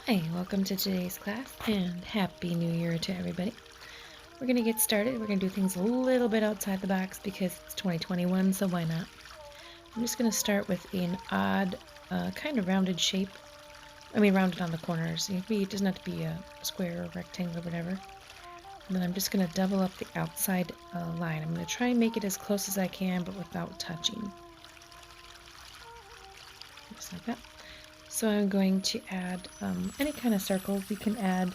Hi, welcome to today's class and Happy New Year to everybody. We're going to get started. We're going to do things a little bit outside the box because it's 2021, so why not? I'm just going to start with an odd, kind of rounded shape. Rounded on the corners. It doesn't have to be a square or rectangle or whatever. And then I'm just going to double up the outside line. I'm going to try and make it as close as I can, but without touching. Just like that. So I'm going to add any kind of circles. You can add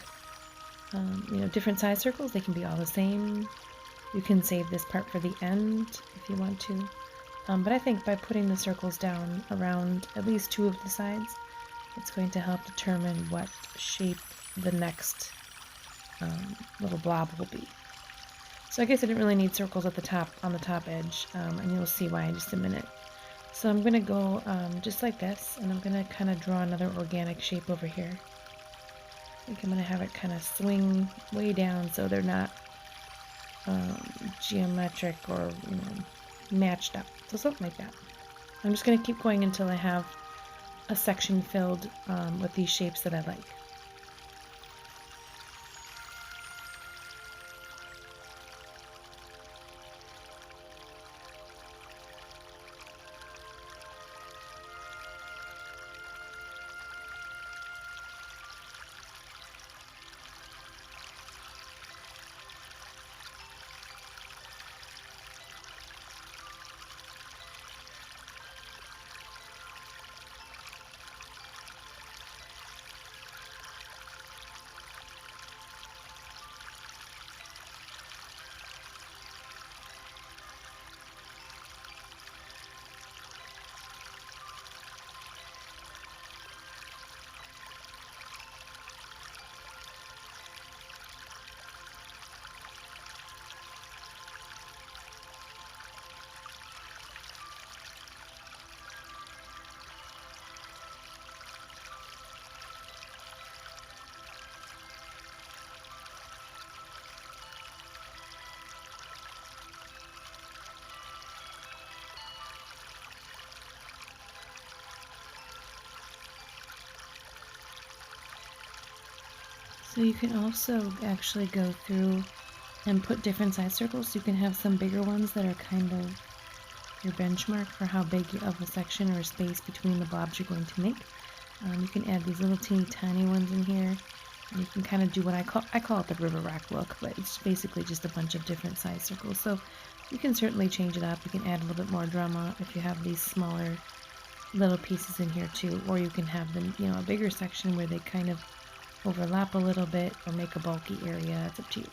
different size circles. They can be all the same. You can save this part for the end if you want to. But I think by putting the circles down around at least two of the sides, it's going to help determine what shape the next little blob will be. So I guess I didn't really need circles at the top, on the top edge, and you'll see why in just a minute. So I'm going to go just like this, and I'm going to kind of draw another organic shape over here. I think I'm going to have it kind of swing way down so they're not geometric or matched up. So something like that. I'm just going to keep going until I have a section filled with these shapes that I like. So you can also actually go through and put different size circles. You can have some bigger ones that are kind of your benchmark for how big of a section or space between the blobs you're going to make. You can add these little teeny tiny ones in here, and you can kind of do what I call it the river rock look, but it's basically just a bunch of different size circles. So you can certainly change it up. You can add a little bit more drama if you have these smaller little pieces in here too, or you can have them, a bigger section where they kind of overlap a little bit or make a bulky area. It's up to you.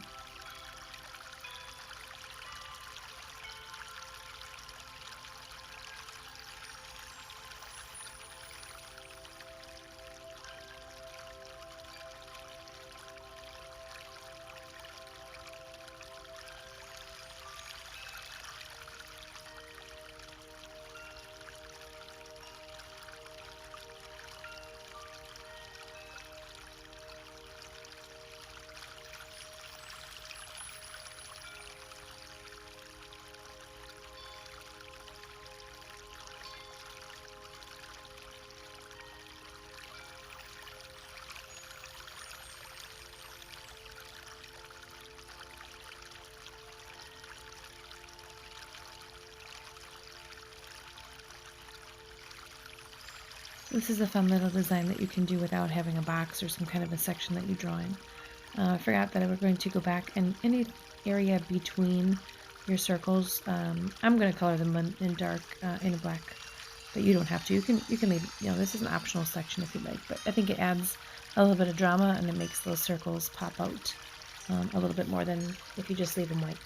This is a fun little design that you can do without having a box or some kind of a section that you draw in. I forgot that we're going to go back and any area between your circles, I'm going to color them in dark, in black, but you don't have to. You can leave, this is an optional section if you like, but I think it adds a little bit of drama and it makes those circles pop out a little bit more than if you just leave them white.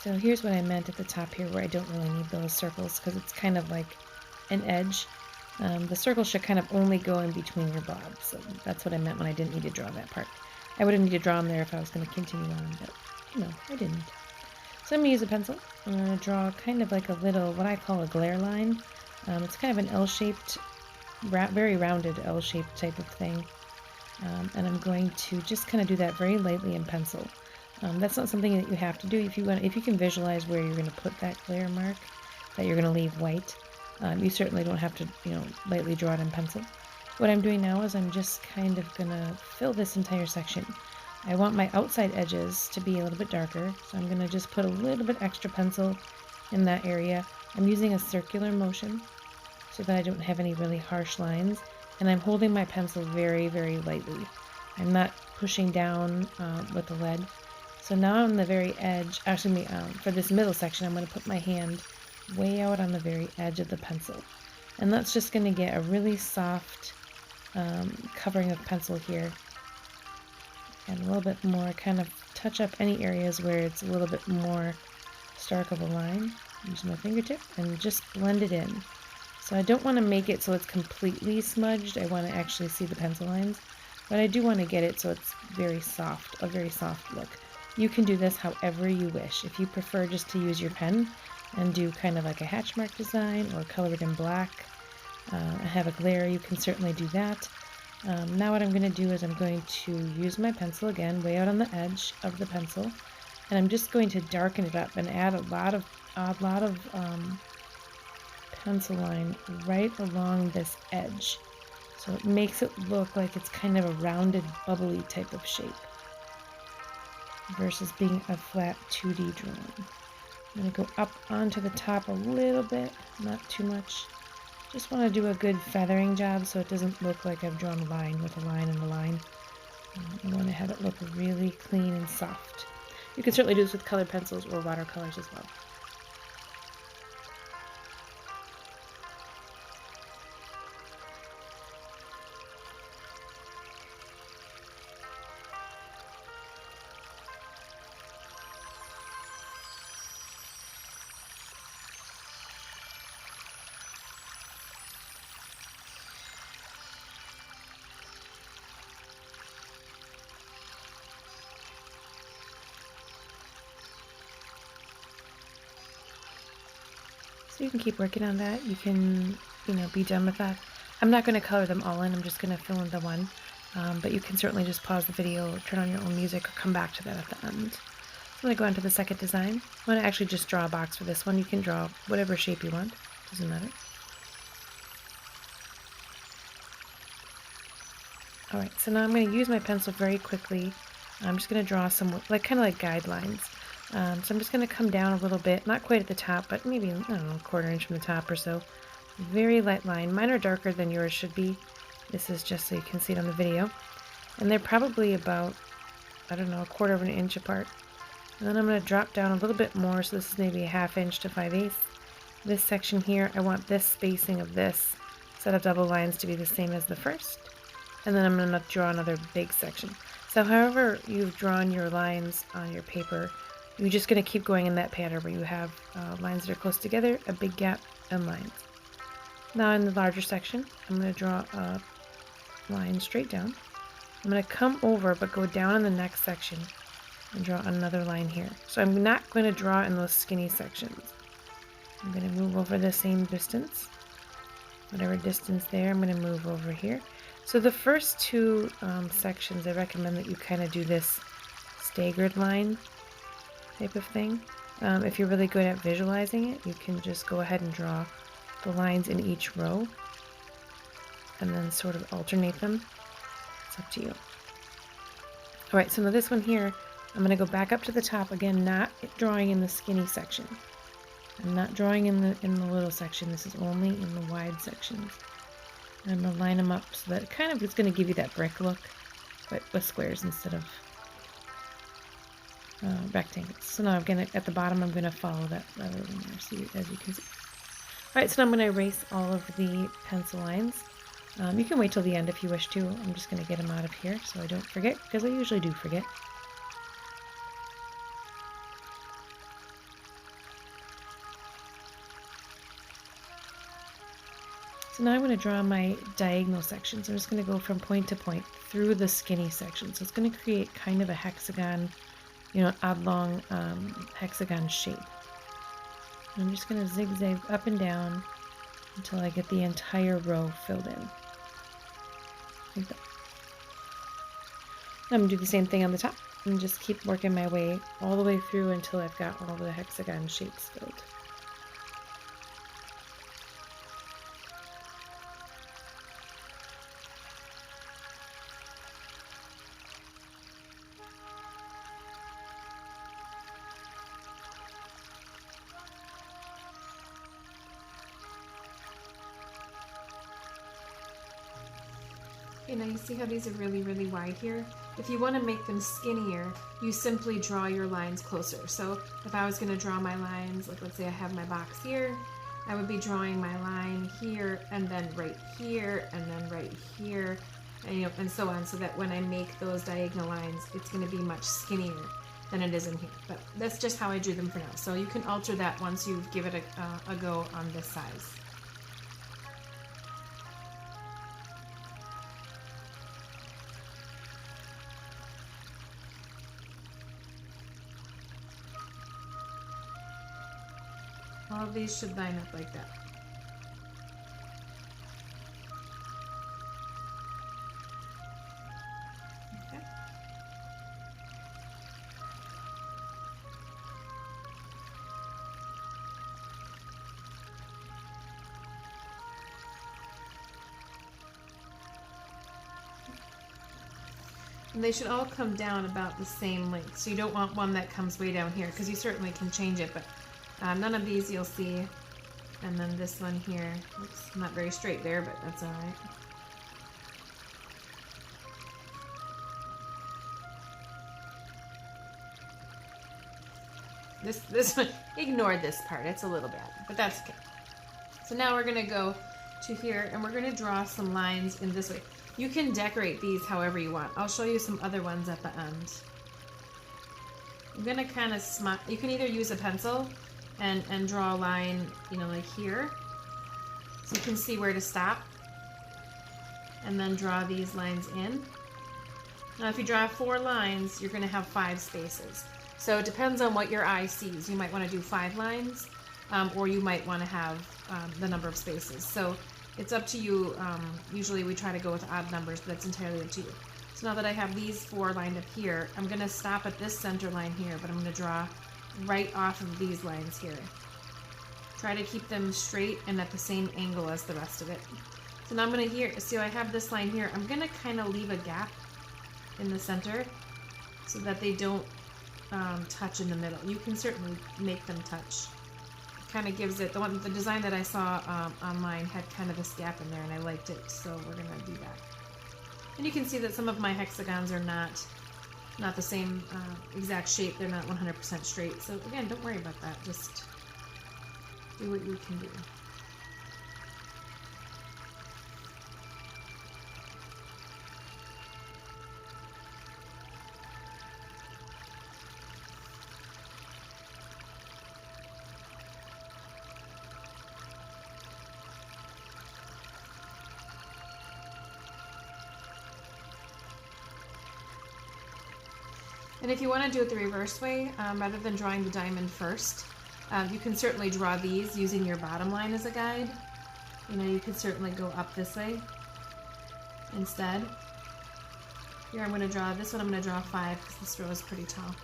So here's what I meant at the top here, where I don't really need those circles because it's kind of like an edge. The circle should kind of only go in between your blobs. So that's what I meant when I didn't need to draw that part. I would have needed to draw them there if I was going to continue on, but no, I didn't. So I'm going to use a pencil. I'm going to draw kind of like a little, what I call a glare line. It's kind of an L-shaped, very rounded L-shaped type of thing. And I'm going to just kind of do that very lightly in pencil. That's not something that you have to do. If you can visualize where you're going to put that glare mark, that you're going to leave white, you certainly don't have to, lightly draw it in pencil. What I'm doing now is I'm just kind of going to fill this entire section. I want my outside edges to be a little bit darker, so I'm going to just put a little bit extra pencil in that area. I'm using a circular motion so that I don't have any really harsh lines, and I'm holding my pencil very, very lightly. I'm not pushing down with the lead. So now on the very edge, actually for this middle section, I'm going to put my hand way out on the very edge of the pencil. And that's just going to get a really soft covering of pencil here. And a little bit more, kind of touch up any areas where it's a little bit more stark of a line. Use my fingertip and just blend it in. So I don't want to make it so it's completely smudged. I want to actually see the pencil lines. But I do want to get it so it's very soft, a very soft look. You can do this however you wish. If you prefer just to use your pen and do kind of like a hatch mark design or color it in black, have a glare, you can certainly do that. Now what I'm going to do is I'm going to use my pencil again, way out on the edge of the pencil, and I'm just going to darken it up and add a lot of pencil line right along this edge. So it makes it look like it's kind of a rounded, bubbly type of shape versus being a flat 2D drawing. I'm going to go up onto the top a little bit, not too much. Just want to do a good feathering job so it doesn't look like I've drawn a line with a line and a line. I want to have it look really clean and soft. You can certainly do this with colored pencils or watercolors as well. So you can keep working on that. You can, be done with that. I'm not going to color them all in. I'm just going to fill in the one. But you can certainly just pause the video or turn on your own music or come back to that at the end. I'm going to go on to the second design. I'm going to actually just draw a box for this one. You can draw whatever shape you want. Doesn't matter. Alright, so now I'm going to use my pencil very quickly. I'm just going to draw some, kind of like guidelines. So I'm just going to come down a little bit, not quite at the top, but maybe, I don't know, a quarter inch from the top or so. Very light line. Mine are darker than yours should be. This is just so you can see it on the video. And they're probably about, I don't know, a quarter of an inch apart. And then I'm going to drop down a little bit more, so this is maybe a 1/2 inch to 5/8. This section here, I want this spacing of this set of double lines to be the same as the first. And then I'm going to draw another big section. So however you've drawn your lines on your paper, you're just going to keep going in that pattern where you have lines that are close together, a big gap, and lines. Now in the larger section, I'm going to draw a line straight down. I'm going to come over but go down in the next section and draw another line here. So I'm not going to draw in those skinny sections. I'm going to move over the same distance. Whatever distance there, I'm going to move over here. So the first two sections, I recommend that you kind of do this staggered line type of thing. If you're really good at visualizing it, you can just go ahead and draw the lines in each row and then sort of alternate them. It's up to you. Alright, so now this one here, I'm going to go back up to the top again, not drawing in the skinny section. I'm not drawing in the little section. This is only in the wide sections. And I'm going to line them up so that kind of it's going to give you that brick look, but with squares instead of rectangles. So now I'm going to, at the bottom, I'm going to follow that letter in there, see, as you can see. Alright, so now I'm going to erase all of the pencil lines. You can wait till the end if you wish to. I'm just going to get them out of here so I don't forget, because I usually do forget. So now I'm going to draw my diagonal sections. I'm just going to go from point to point through the skinny section. So it's going to create kind of a hexagon, oblong hexagon shape. And I'm just going to zigzag up and down until I get the entire row filled in. Like that. I'm going to do the same thing on the top and just keep working my way all the way through until I've got all the hexagon shapes filled. Okay, now you see how these are really, really wide here? If you want to make them skinnier, you simply draw your lines closer. So if I was going to draw my lines, like let's say I have my box here, I would be drawing my line here and then right here and then right here and so on, so that when I make those diagonal lines, it's going to be much skinnier than it is in here. But that's just how I drew them for now. So you can alter that once you give it a go on this size. All of these should line up like that. Okay. And they should all come down about the same length. So you don't want one that comes way down here, because you certainly can change it, but none of these you'll see. And then this one here, it's not very straight there, but that's all right. This one, ignore this part, it's a little bad, but that's okay. So now we're gonna go to here and we're gonna draw some lines in this way. You can decorate these however you want. I'll show you some other ones at the end. I'm gonna kind of you can either use a pencil and draw a line, like here. So you can see where to stop. And then draw these lines in. Now if you draw 4 lines, you're gonna have 5 spaces. So it depends on what your eye sees. You might want to do 5 lines, or you might want to have the number of spaces. So it's up to you. Usually we try to go with odd numbers, but it's entirely up to you. So now that I have these 4 lined up here, I'm going to stop at this center line here, but I'm going to draw right off of these lines here. Try to keep them straight and at the same angle as the rest of it. So now I'm going to see I have this line here. I'm going to kind of leave a gap in the center so that they don't touch in the middle. You can certainly make them touch. It kind of gives it, the design that I saw online had kind of this gap in there and I liked it, so we're going to do that. And you can see that some of my hexagons are not the same exact shape. They're not 100% straight. So again, don't worry about that. Just do what you can do. And if you want to do it the reverse way, rather than drawing the diamond first, you can certainly draw these using your bottom line as a guide. You could certainly go up this way instead. Here I'm going to draw, this one I'm going to draw 5 because this row is pretty tall.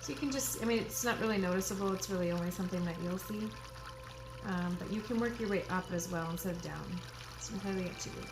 So you can just, it's not really noticeable, it's really only something that you'll see. But you can work your way up as well instead of down. It's entirely up to you.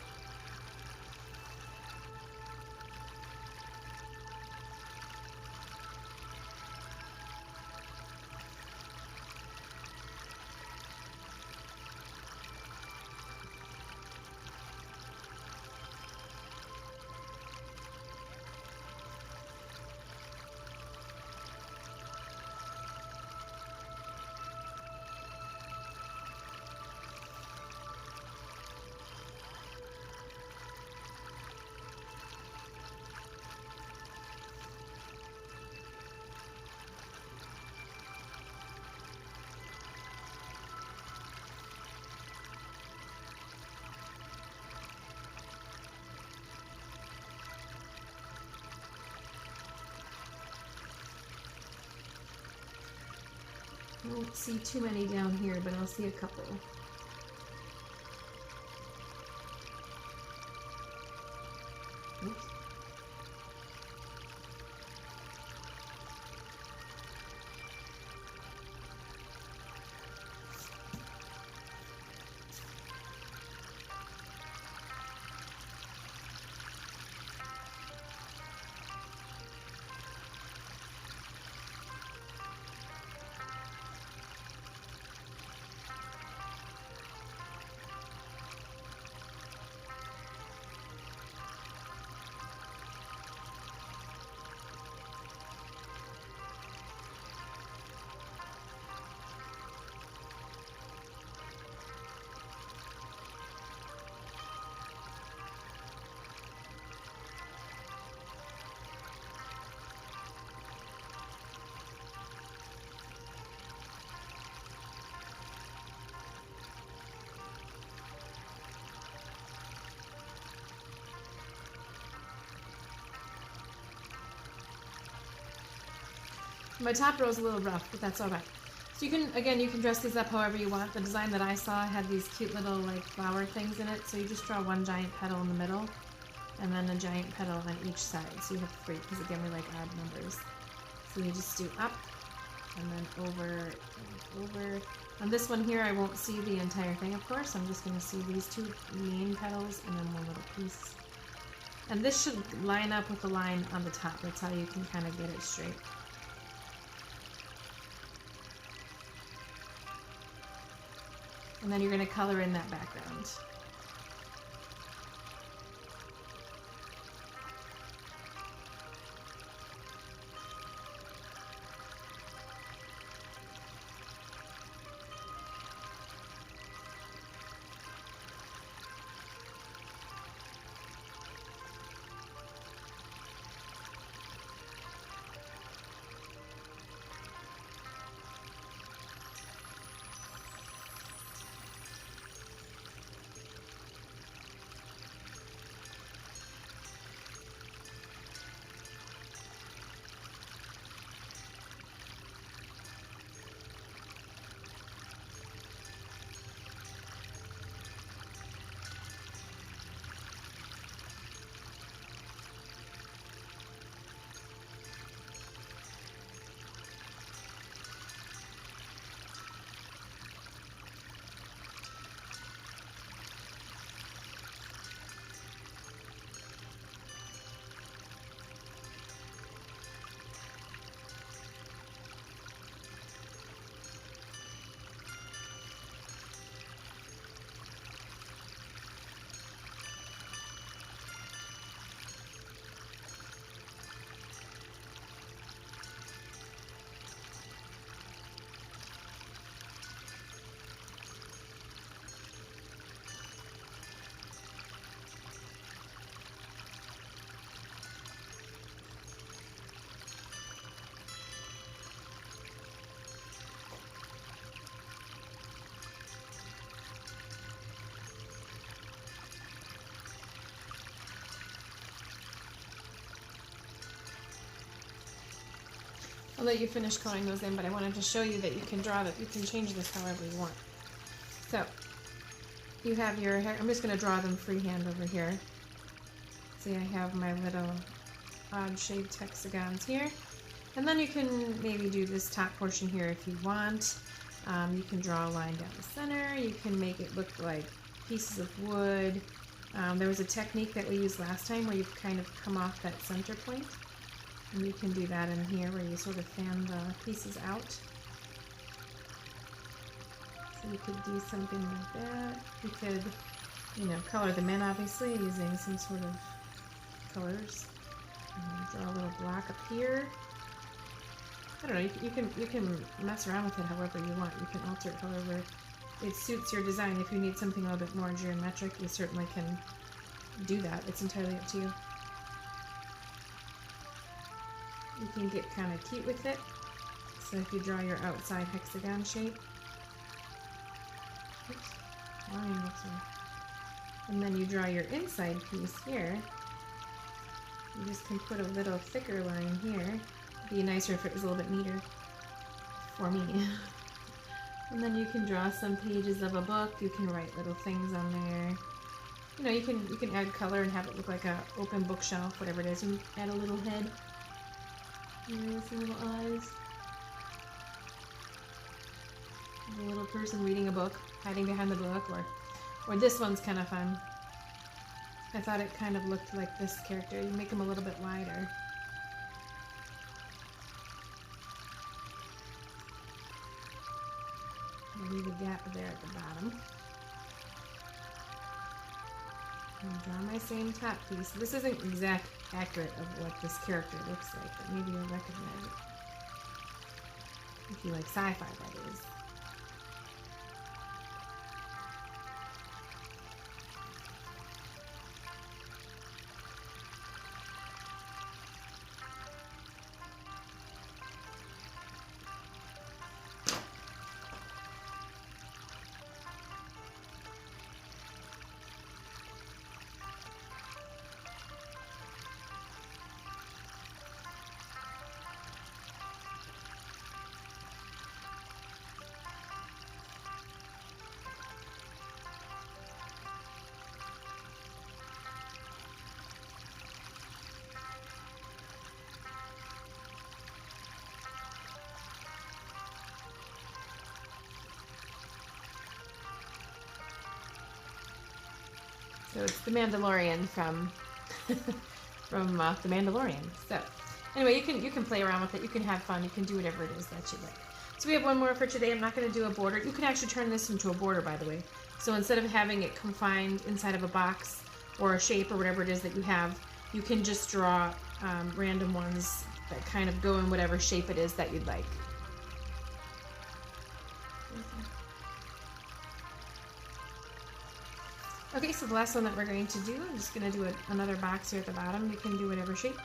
I won't see too many down here, but I'll see a couple. Oops. My top row is a little rough, but that's all right. So you can, again, you can dress these up however you want. The design that I saw had these cute little like flower things in it. So you just draw one giant petal in the middle and then a giant petal on each side. So you have three, because again, we like odd numbers. So you just do up and then over and over. On this one here, I won't see the entire thing, of course. I'm just going to see these two main petals and then one little piece. And this should line up with the line on the top. That's how you can kind of get it straight. And then you're going to color in that background. I'll let you finish coloring those in, but I wanted to show you that you can draw that. You can change this however you want. So you have your hair. I'm just going to draw them freehand over here. See, I have my little odd shaped hexagons here. And then you can maybe do this top portion here if you want. You can draw a line down the center. You can make it look like pieces of wood. There was a technique that we used last time where you kind of come off that center point. And you can do that in here where you sort of fan the pieces out. So you could do something like that. You could, you know, color them in obviously using some sort of colors. And draw a little block up here. I don't know, you can mess around with it however you want. You can alter it however it suits your design. If you need something a little bit more geometric, you certainly can do that. It's entirely up to you. You can get kind of cute with it. So if you draw your outside hexagon shape, oops, line looks wrong. And then you draw your inside piece here, you just can put a little thicker line here. It'd be nicer if it was a little bit neater for me. And then you can draw some pages of a book. You can write little things on there. You know, you can add color and have it look like a open bookshelf, whatever it is, and add a little head. And some little eyes. A little person reading a book, hiding behind the book, or this one's kind of fun. I thought it kind of looked like this character. You make him a little bit wider. Leave a gap there at the bottom. And draw my same top piece. This isn't exact accurate of what this character looks like, but maybe you'll recognize it. If you like sci-fi, that is. So it's the Mandalorian from the Mandalorian. So anyway, you can play around with it. You can have fun. You can do whatever it is that you like. So we have one more for today. I'm not going to do a border. You can actually turn this into a border, by the way. So instead of having it confined inside of a box or a shape or whatever it is that you have, you can just draw random ones that kind of go in whatever shape it is that you'd like. Okay, so the last one that we're going to do, I'm just going to do another box here at the bottom. You can do whatever shape.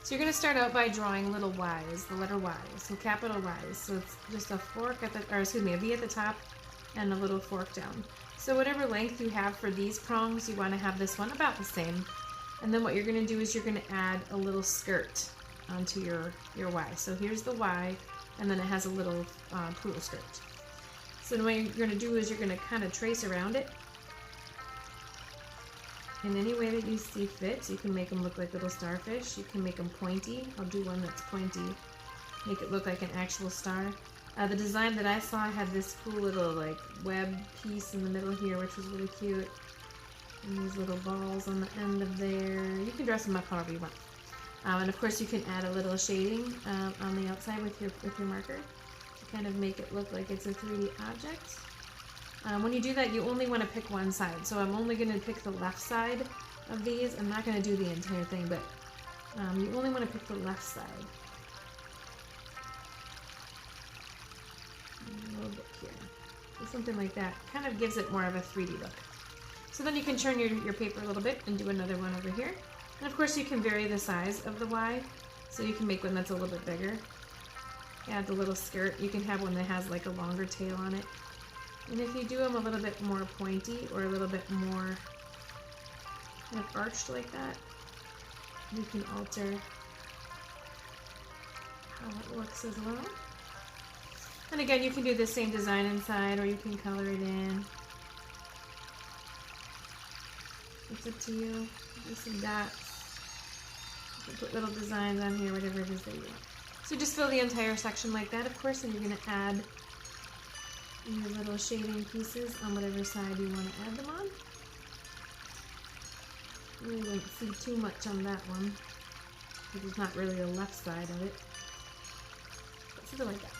So you're going to start out by drawing little Y's, the letter Y, so capital Y's. So it's just a fork at the, or excuse me, a V at the top and a little fork down. So whatever length you have for these prongs, you want to have this one about the same. And then what you're going to do is you're going to add a little skirt onto your Y. So here's the Y, and then it has a little poodle skirt. So what you're going to do is you're going to kind of trace around it in any way that you see fit. So you can make them look like little starfish. You can make them pointy. I'll do one that's pointy. Make it look like an actual star. The design that I saw had this cool little like web piece in the middle here, which was really cute. And these little balls on the end of there. You can dress them up however you want. And of course you can add a little shading on the outside with your marker to kind of make it look like it's a 3D object. When you do that, you only want to pick one side. So I'm only going to pick the left side of these. I'm not going to do the entire thing, but you only want to pick the left side. A little bit here. So something like that. Kind of gives it more of a 3D look. So then you can turn your paper a little bit and do another one over here. And of course you can vary the size of the Y, so you can make one that's a little bit bigger. Add the little skirt. You can have one that has like a longer tail on it. And if you do them a little bit more pointy or a little bit more kind of arched like that, you can alter how it looks as well. And again, you can do the same design inside, or you can color it in. It's up to you. Do some dots. You can put little designs on here, whatever it is that you want. So just fill the entire section like that, of course, and you're going to add your little shading pieces on whatever side you want to add them on. You really won't see too much on that one, because there's not really a left side of it. But something like that.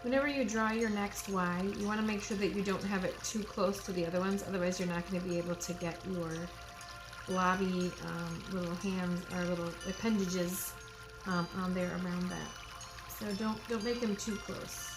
Whenever you draw your next Y, you want to make sure that you don't have it too close to the other ones, otherwise you're not going to be able to get your blobby little hands or little appendages on there around that. So don't make them too close.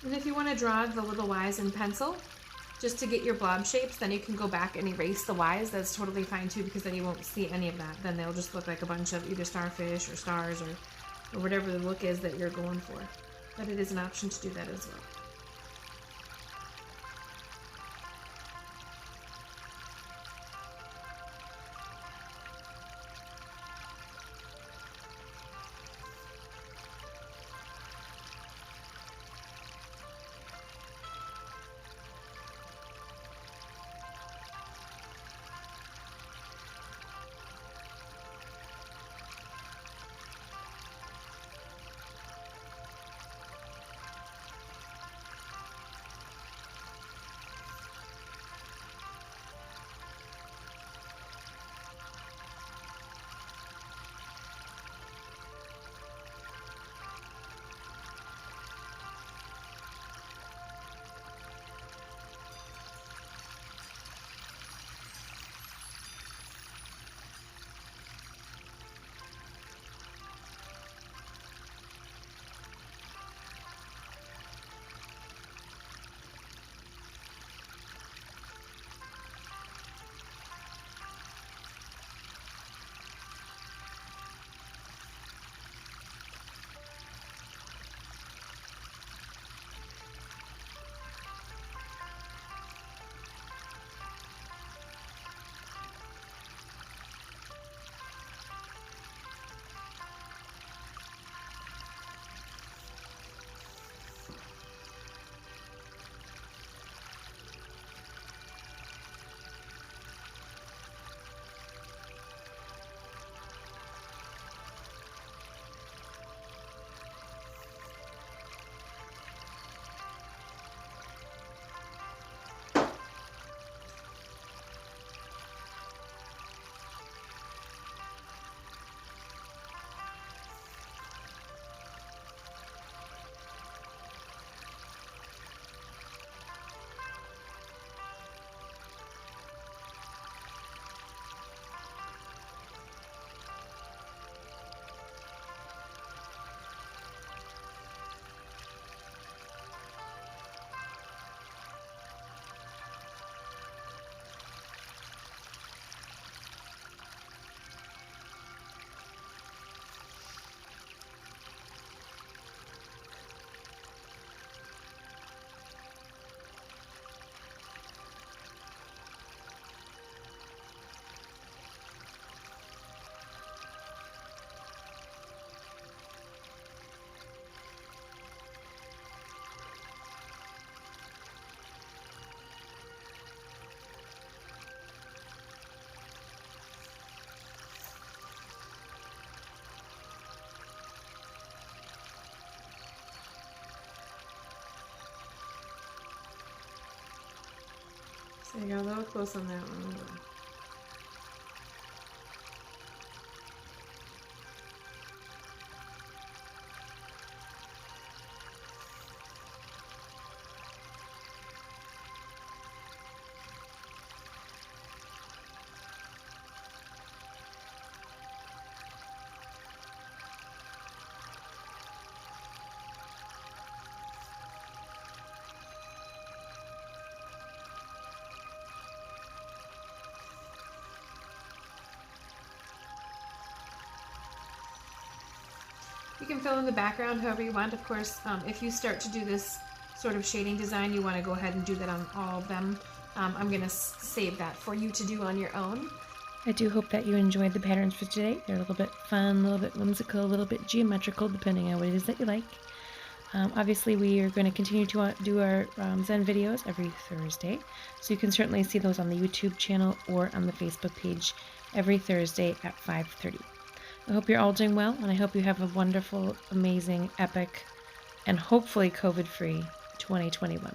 And if you want to draw the little Y's in pencil, just to get your blob shapes, then you can go back and erase the Y's. That's totally fine too, because then you won't see any of that. Then they'll just look like a bunch of either starfish or stars or whatever the look is that you're going for. But it is an option to do that as well. So you got a little close on that one. You can fill in the background however you want. Of course, if you start to do this sort of shading design, you want to go ahead and do that on all of them. I'm going to save that for you to do on your own. I do hope that you enjoyed the patterns for today. They're a little bit fun, a little bit whimsical, a little bit geometrical, depending on what it is that you like. Obviously, we are going to continue to do our Zen videos every Thursday, so you can certainly see those on the YouTube channel or on the Facebook page every Thursday at 5:30. I hope you're all doing well, and I hope you have a wonderful, amazing, epic, and hopefully COVID-free 2021.